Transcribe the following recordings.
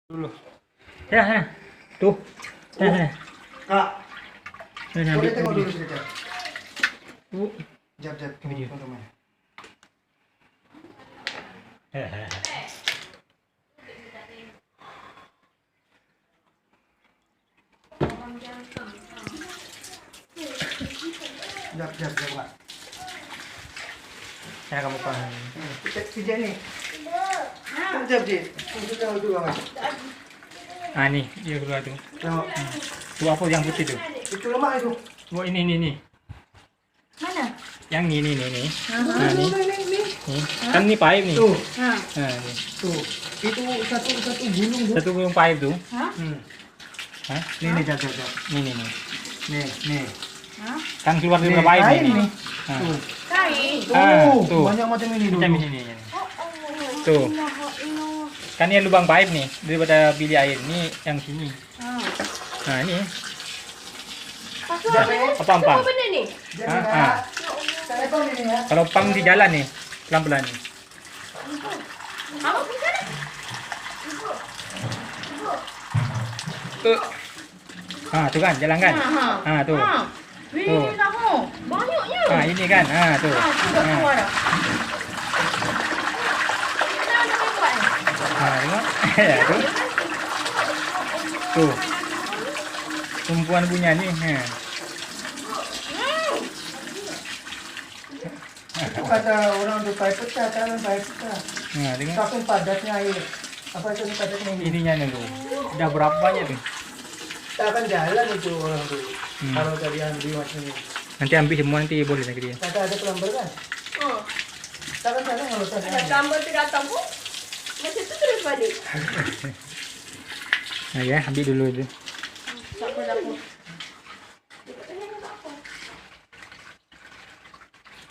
dulu. Ya. Tuh. Ya. Kak, Nah, boleh ambil tengok dulu. dulu sedikit. Bu. Jap, Video. teman-teman. Jap, Kak. Saya kamu paham. Pijak ni. Jap, Kita tengok dulu, Bang. Ah nih, dia keluar tuh. Tengok. Tuh apa yang putih tuh? Itu lemak itu. Oh ini. Mana? Yang ini. Nah, Ni. nih. Kan ini pipe nih. Tuh, Nah, nih. tuh. Itu satu gulung tu. Satu gulung pipe tuh. Hah? Hah? Ni, jap. Nih. Ni. Hah? Kan keluar dari Nih, pipe kain nih. ni. Nah. Tuh. Kain. Tuh. Banyak macam ini dulu. Macam ini. Oh, Tuh. Allah. Kan ini lubang pipe nih daripada pilih air. Ini yang sini. Nah, ini. Pasal Apa ampang? Semua benda ni. Jangan, Ah, Kak. Tak lepas ni ya. Kalau pang di jalan nih, pelan-pelan nih. Awak pergi sana. Tuh kan, jalan kan? Tuh. Wih, Tuh. kamu. Banyaknya. Ini kan. Tuh. Sudah keluar dah. Kita nak buat ni. Tengok. Ya, tuh. Tuh. Tumpuan punya nih. Itu kata orang tu paip pecah, kan paip pecah. Tengok. Saking padatnya air. Apa itu padatnya ini? Ininya nih tuh. Udah berapa banyak tuh? Tak akan jalan itu orang tu. Hmm. Kalau tadi ambil macam ni. Nanti ambil semua nanti boleh lagi dia. Kata ada plumber kan? Oh. Tak akan jalan kalau tak Ada ada. gambar tu datang pun. Macam tu terus balik. Nah ya, ambil dulu itu. Tak apa.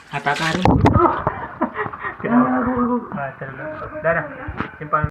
Kata karun. Dah. Simpan.